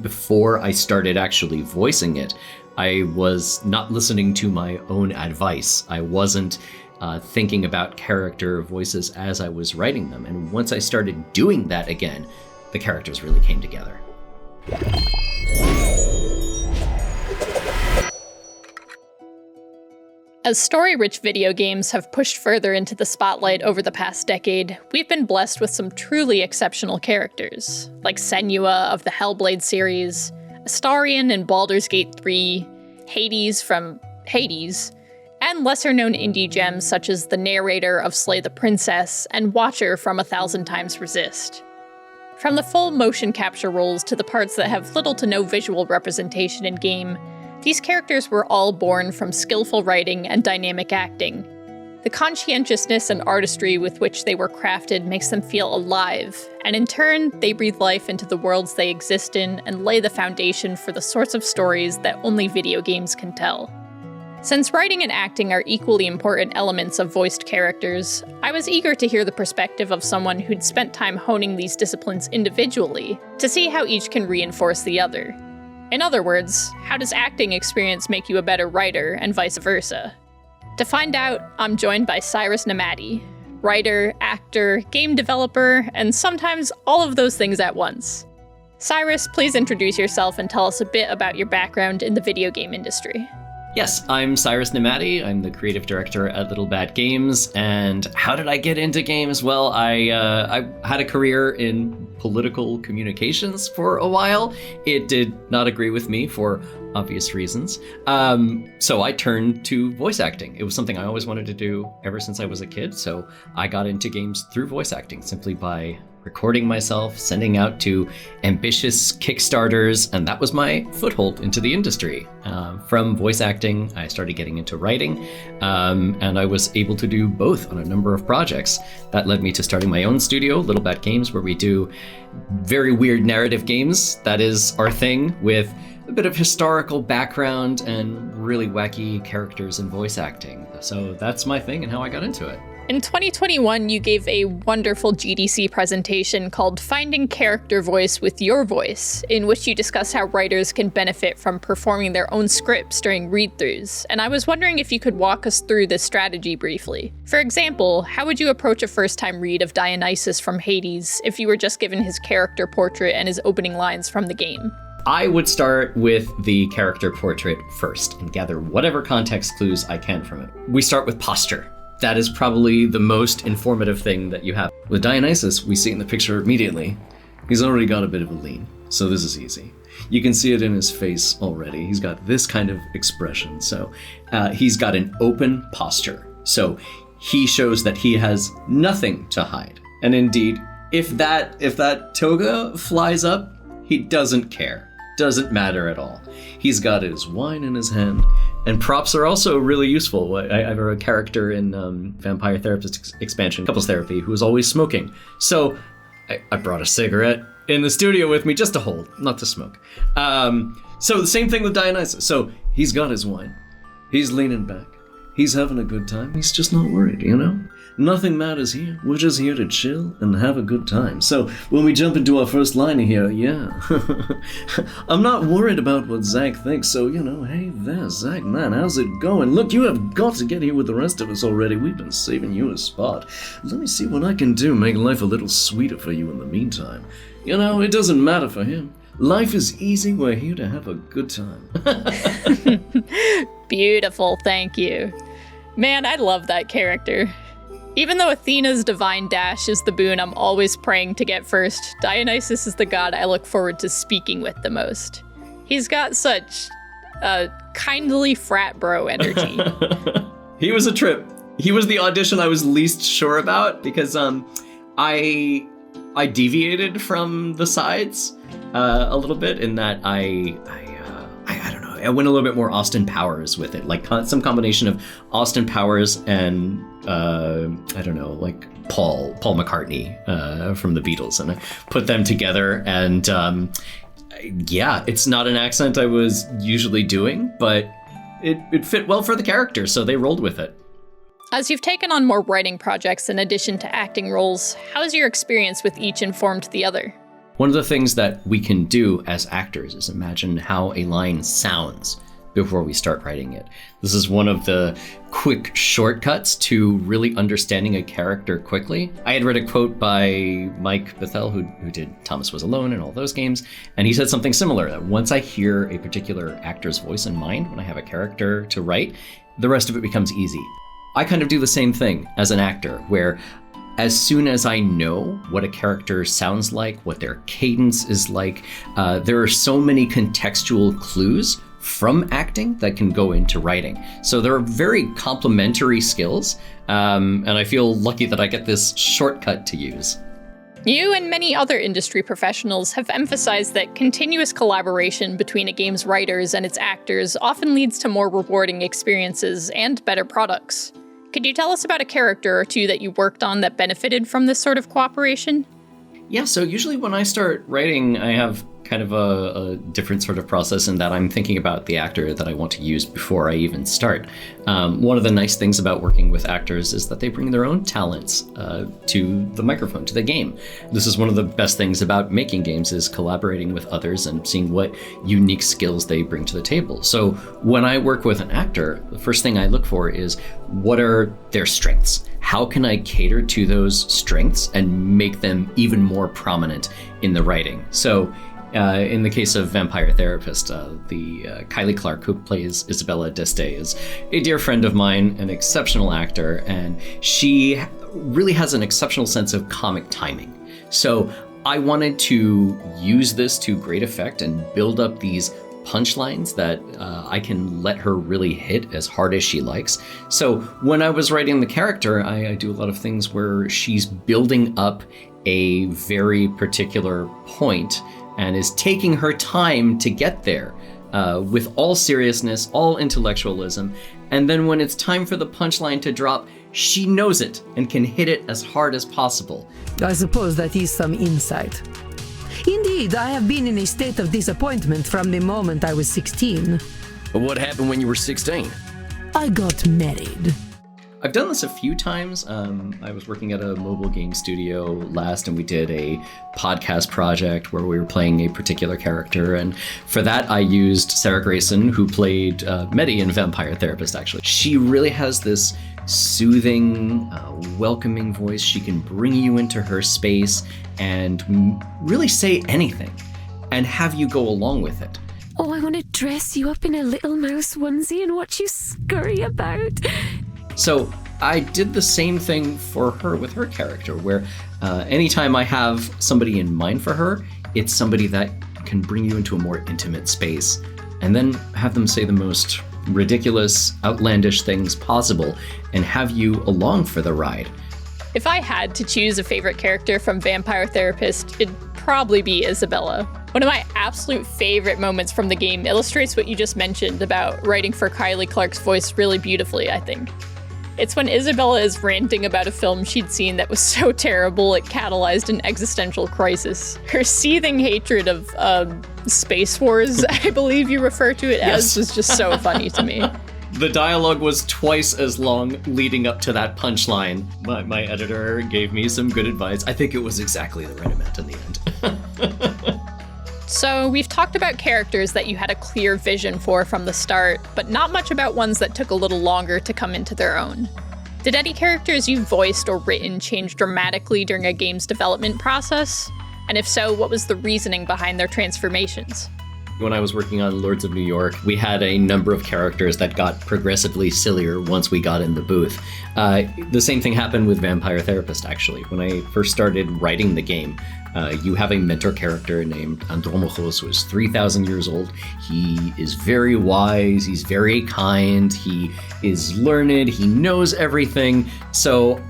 before I started actually voicing it, I was not listening to my own advice. I wasn't thinking about character voices as I was writing them. And once I started doing that again, the characters really came together. As story-rich video games have pushed further into the spotlight over the past decade, we've been blessed with some truly exceptional characters, like Senua of the Hellblade series, Astarion in Baldur's Gate 3, Hades from Hades, and lesser-known indie gems such as the narrator of Slay the Princess and Watcher from 1,000 Times Resist. From the full motion capture roles to the parts that have little to no visual representation in-game, these characters were all born from skillful writing and dynamic acting. The conscientiousness and artistry with which they were crafted makes them feel alive, and in turn, they breathe life into the worlds they exist in and lay the foundation for the sorts of stories that only video games can tell. Since writing and acting are equally important elements of voiced characters, I was eager to hear the perspective of someone who'd spent time honing these disciplines individually to see how each can reinforce the other. In other words, how does acting experience make you a better writer, and vice versa? To find out, I'm joined by Cyrus Nemati, writer, actor, game developer, and sometimes all of those things at once. Cyrus, please introduce yourself and tell us a bit about your background in the video game industry. Yes, I'm Cyrus Nemati. I'm the creative director at Little Bad Games. And how did I get into games? Well, I had a career in political communications for a while. It did not agree with me for obvious reasons. So I turned to voice acting. It was something I always wanted to do ever since I was a kid. So I got into games through voice acting simply by recording myself, sending out to ambitious Kickstarters, and that was my foothold into the industry. From voice acting, I started getting into writing, and I was able to do both on a number of projects. That led me to starting my own studio, Little Bad Games, where we do very weird narrative games. That is our thing, with a bit of historical background and really wacky characters and voice acting. So that's my thing and how I got into it. In 2021, you gave a wonderful GDC presentation called Finding Character Voice with Your Voice, in which you discuss how writers can benefit from performing their own scripts during read-throughs, and I was wondering if you could walk us through this strategy briefly. For example, how would you approach a first-time read of Dionysus from Hades if you were just given his character portrait and his opening lines from the game? I would start with the character portrait first and gather whatever context clues I can from it. We start with posture. That is probably the most informative thing that you have. With Dionysus, we see in the picture immediately, he's already got a bit of a lean, so this is easy. You can see it in his face already. He's got this kind of expression, so he's got an open posture. So he shows that he has nothing to hide. And indeed, if that toga flies up, he doesn't care. Doesn't matter at all. He's got his wine in his hand, and props are also really useful. I have a character in Vampire Therapist expansion, Couples Therapy, who is always smoking. So I brought a cigarette in the studio with me just to hold, not to smoke. So the same thing with Dionysus. So he's got his wine. He's leaning back. He's having a good time. He's just not worried, you know? Nothing matters here. We're just here to chill and have a good time. So when we jump into our first line here, yeah. I'm not worried about what Zach thinks, so, you know, hey there, Zach, man, how's it going? Look, you have got to get here with the rest of us already. We've been saving you a spot. Let me see what I can do, make life a little sweeter for you in the meantime. You know, it doesn't matter for him. Life is easy. We're here to have a good time. Beautiful, thank you. Man, I love that character. Even though Athena's divine dash is the boon I'm always praying to get first, Dionysus is the god I look forward to speaking with the most. He's got such a kindly frat bro energy. He was a trip. He was the audition I was least sure about because I deviated from the sides a little bit in that I don't know. I went a little bit more Austin Powers with it, like some combination of Austin Powers and I don't know, like Paul McCartney from the Beatles, and I put them together. And yeah, it's not an accent I was usually doing, but it fit well for the character, so they rolled with it. As you've taken on more writing projects in addition to acting roles, how has your experience with each informed the other? One of the things that we can do as actors is imagine how a line sounds before we start writing it. This is one of the quick shortcuts to really understanding a character quickly. I had read a quote by Mike Bethel, who did Thomas Was Alone and all those games, and he said something similar, that once I hear a particular actor's voice in mind when I have a character to write, the rest of it becomes easy. I kind of do the same thing as an actor, where as soon as I know what a character sounds like, what their cadence is like, there are so many contextual clues from acting that can go into writing. So there are very complementary skills, and I feel lucky that I get this shortcut to use. You and many other industry professionals have emphasized that continuous collaboration between a game's writers and its actors often leads to more rewarding experiences and better products. Could you tell us about a character or two that you worked on that benefited from this sort of cooperation? Yeah, so usually when I start writing, I have kind of a different sort of process in that I'm thinking about the actor that I want to use before I even start. One of the nice things about working with actors is that they bring their own talents to the microphone, to the game. This is one of the best things about making games, is collaborating with others and seeing what unique skills they bring to the table. So when I work with an actor, the first thing I look for is, what are their strengths? How can I cater to those strengths and make them even more prominent in the writing? So in the case of Vampire Therapist, the Kylie Clark, who plays Isabella Deste, is a dear friend of mine, an exceptional actor, and she really has an exceptional sense of comic timing. So I wanted to use this to great effect and build up these punchlines that I can let her really hit as hard as she likes. So when I was writing the character, I do a lot of things where she's building up a very particular point and is taking her time to get there with all seriousness, all intellectualism. And then when it's time for the punchline to drop, she knows it and can hit it as hard as possible. I suppose that is some insight. Indeed, I have been in a state of disappointment from the moment I was 16. But what happened when you were 16? I got married. I've done this a few times. I was working at a mobile game studio last, and we did a podcast project where we were playing a particular character. And for that, I used Sarah Grayson, who played Medi in Vampire Therapist, actually. She really has this soothing, welcoming voice. She can bring you into her space and really say anything and have you go along with it. Oh, I want to dress you up in a little mouse onesie and watch you scurry about. So I did the same thing for her with her character, where anytime I have somebody in mind for her, it's somebody that can bring you into a more intimate space and then have them say the most ridiculous, outlandish things possible and have you along for the ride. If I had to choose a favorite character from Vampire Therapist, it'd probably be Isabella. One of my absolute favorite moments from the game illustrates what you just mentioned about writing for Kylie Clark's voice really beautifully, I think. It's when Isabella is ranting about a film she'd seen that was so terrible it catalyzed an existential crisis. Her seething hatred of Space Wars, I believe you refer to it as, was just so funny to me. The dialogue was twice as long leading up to that punchline. My editor gave me some good advice. I think it was exactly the right amount in the end. So we've talked about characters that you had a clear vision for from the start, but not much about ones that took a little longer to come into their own. Did any characters you voiced or written change dramatically during a game's development process? And if so, what was the reasoning behind their transformations? When I was working on Lords of New York, we had a number of characters that got progressively sillier once we got in the booth. The same thing happened with Vampire Therapist, actually. When I first started writing the game, you have a mentor character named Andromachos, who is 3,000 years old. He is very wise, he's very kind, he is learned, he knows everything. So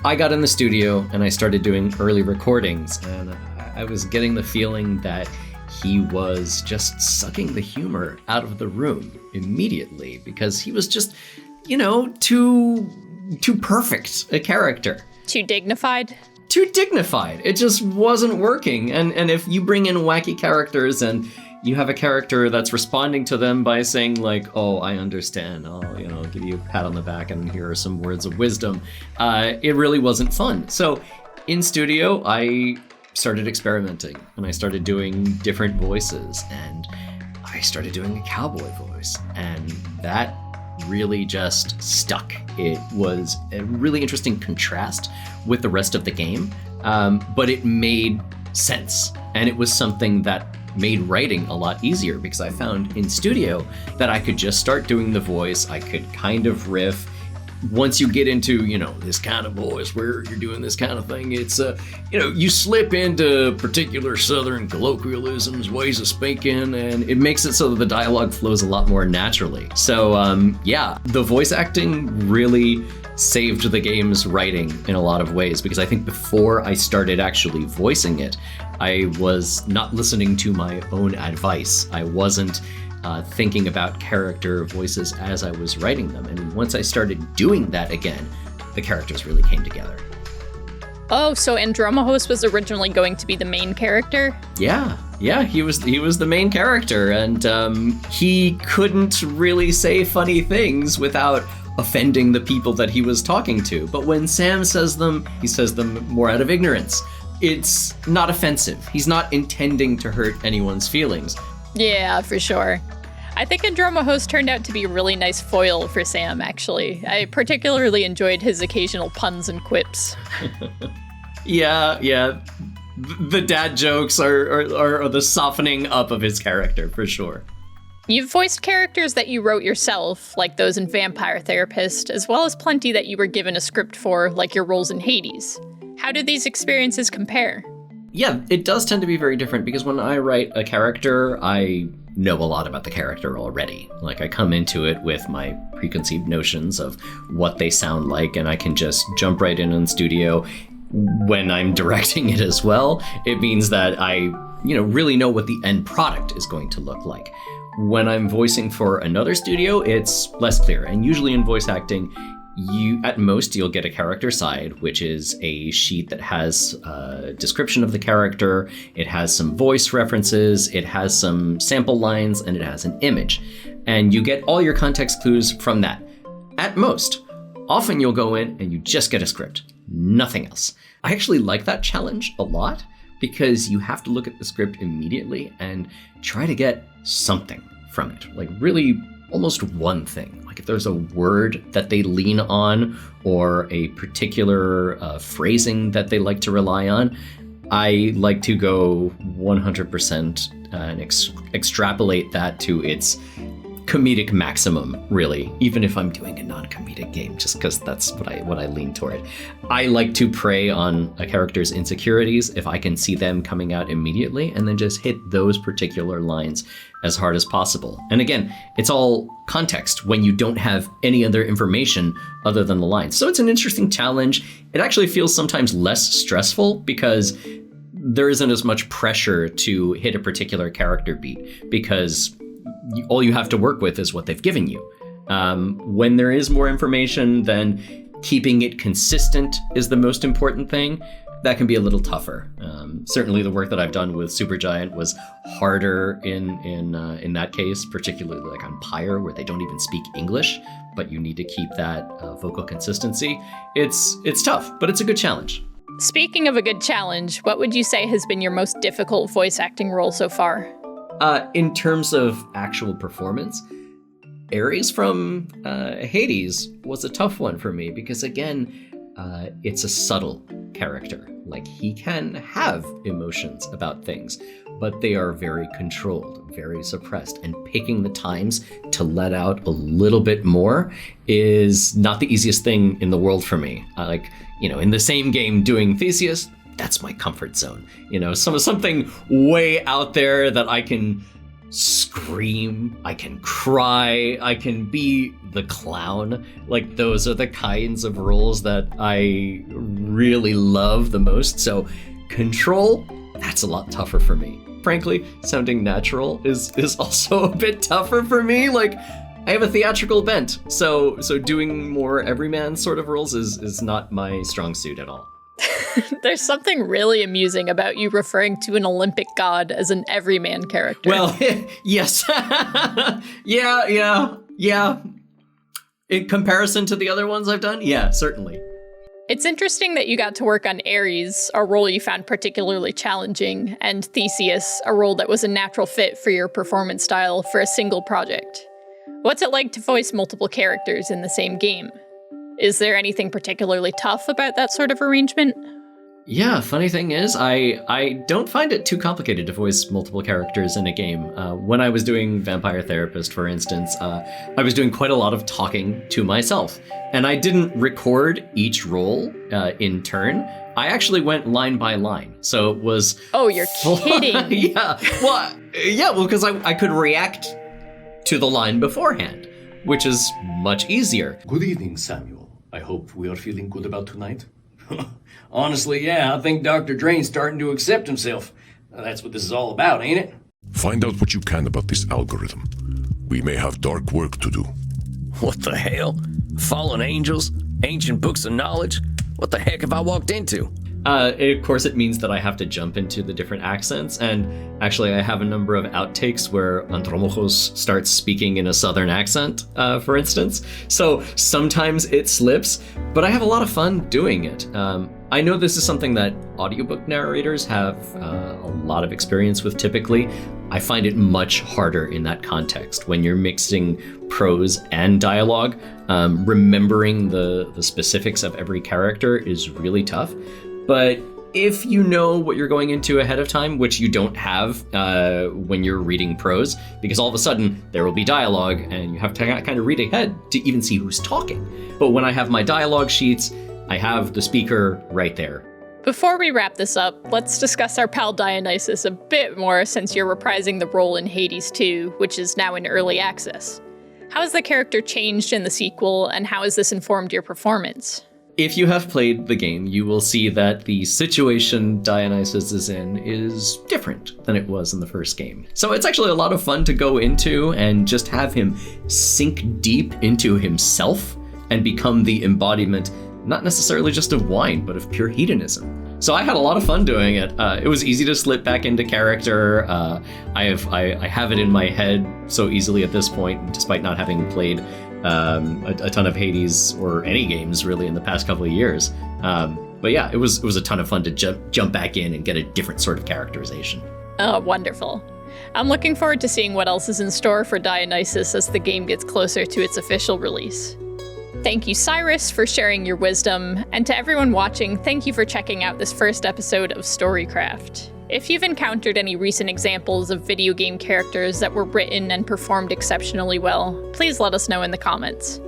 I got in the studio and I started doing early recordings, and I was getting the feeling that he was just sucking the humor out of the room immediately because he was just, too perfect a character. Too dignified? Too dignified. It just wasn't working. And if you bring in wacky characters and you have a character that's responding to them by saying like, oh, I understand, I'll give you a pat on the back and here are some words of wisdom, it really wasn't fun. So in studio, I started experimenting and I started doing different voices, and I started doing a cowboy voice, and that really just stuck. It was a really interesting contrast with the rest of the game, but it made sense, and it was something that made writing a lot easier because I found in studio that I could just start doing the voice. I could kind of riff. Once you get into, this kind of voice where you're doing this kind of thing, it's, you slip into particular Southern colloquialisms, ways of speaking, and it makes it so that the dialogue flows a lot more naturally. So, the voice acting really saved the game's writing in a lot of ways, because I think before I started actually voicing it, I was not listening to my own advice. I wasn't thinking about character voices as I was writing them. And once I started doing that again, the characters really came together. Oh, so Andromahos was originally going to be the main character? Yeah, he was the main character, and he couldn't really say funny things without offending the people that he was talking to. But when Sam says them, he says them more out of ignorance. It's not offensive. He's not intending to hurt anyone's feelings. Yeah, for sure. I think Andromahos turned out to be a really nice foil for Sam, actually. I particularly enjoyed his occasional puns and quips. Yeah. The dad jokes are the softening up of his character, for sure. You've voiced characters that you wrote yourself, like those in Vampire Therapist, as well as plenty that you were given a script for, like your roles in Hades. How do these experiences compare? Yeah, it does tend to be very different, because when I write a character, I know a lot about the character already. Like, I come into it with my preconceived notions of what they sound like, and I can just jump right in studio. When I'm directing it as well, it means that I, really know what the end product is going to look like. When I'm voicing for another studio, it's less clear. And usually in voice acting, you'll get a character side, which is a sheet that has a description of the character, it has some voice references, it has some sample lines, and it has an image. And you get all your context clues from that. At most. Often you'll go in and you just get a script. Nothing else. I actually like that challenge a lot, because you have to look at the script immediately and try to get something from it. Like, really almost one thing. Like, if there's a word that they lean on or a particular phrasing that they like to rely on, I like to go 100% and extrapolate that to its comedic maximum, really, even if I'm doing a non-comedic game, just because that's what I lean toward. I like to prey on a character's insecurities if I can see them coming out immediately, and then just hit those particular lines as hard as possible. And again, it's all context when you don't have any other information other than the lines. So it's an interesting challenge. It actually feels sometimes less stressful because there isn't as much pressure to hit a particular character beat, because all you have to work with is what they've given you. When there is more information, then keeping it consistent is the most important thing. That can be a little tougher. Certainly the work that I've done with Supergiant was harder in that case, particularly like on Pyre, where they don't even speak English, but you need to keep that vocal consistency. It's tough, but it's a good challenge. Speaking of a good challenge, what would you say has been your most difficult voice acting role so far? In terms of actual performance, Ares from Hades was a tough one for me, because again, it's a subtle character. Like, he can have emotions about things, but they are very controlled, very suppressed, and picking the times to let out a little bit more is not the easiest thing in the world for me. In the same game doing Theseus, that's my comfort zone. Something way out there that I can scream, I can cry, I can be the clown. Like, those are the kinds of roles that I really love the most. So control, that's a lot tougher for me. Frankly, sounding natural is also a bit tougher for me. Like, I have a theatrical bent, so doing more everyman sort of roles is not my strong suit at all. There's something really amusing about you referring to an Olympic god as an everyman character. Well, yes. Yeah. In comparison to the other ones I've done, yeah, certainly. It's interesting that you got to work on Ares, a role you found particularly challenging, and Theseus, a role that was a natural fit for your performance style for a single project. What's it like to voice multiple characters in the same game? Is there anything particularly tough about that sort of arrangement? Yeah, funny thing is, I don't find it too complicated to voice multiple characters in a game. When I was doing Vampire Therapist, for instance, I was doing quite a lot of talking to myself. And I didn't record each role in turn. I actually went line by line. So it was... Oh, you're kidding. Yeah, because I could react to the line beforehand, which is much easier. Good evening, Samuel. I hope we are feeling good about tonight. Honestly, yeah, I think Dr. Drain's starting to accept himself. That's what this is all about, ain't it? Find out what you can about this algorithm. We may have dark work to do. What the hell? Fallen angels? Ancient books of knowledge? What the heck have I walked into? Of course, it means that I have to jump into the different accents, and actually I have a number of outtakes where Andromachos starts speaking in a southern accent, for instance. So sometimes it slips, but I have a lot of fun doing it. I know this is something that audiobook narrators have a lot of experience with typically. I find it much harder in that context when you're mixing prose and dialogue. Remembering the specifics of every character is really tough. But if you know what you're going into ahead of time, which you don't have when you're reading prose, because all of a sudden there will be dialogue and you have to kind of read ahead to even see who's talking. But when I have my dialogue sheets, I have the speaker right there. Before we wrap this up, let's discuss our pal Dionysus a bit more since you're reprising the role in Hades 2, which is now in early access. How has the character changed in the sequel, and how has this informed your performance? If you have played the game, you will see that the situation Dionysus is in is different than it was in the first game. So it's actually a lot of fun to go into and just have him sink deep into himself and become the embodiment, not necessarily just of wine, but of pure hedonism. So I had a lot of fun doing it. It was easy to slip back into character. I have it in my head so easily at this point, despite not having played a ton of Hades or any games really in the past couple of years. But yeah, it was a ton of fun to jump back in and get a different sort of characterization. Oh, wonderful. I'm looking forward to seeing what else is in store for Dionysus as the game gets closer to its official release. Thank you, Cyrus, for sharing your wisdom, and to everyone watching, thank you for checking out this first episode of Storycraft. If you've encountered any recent examples of video game characters that were written and performed exceptionally well, please let us know in the comments.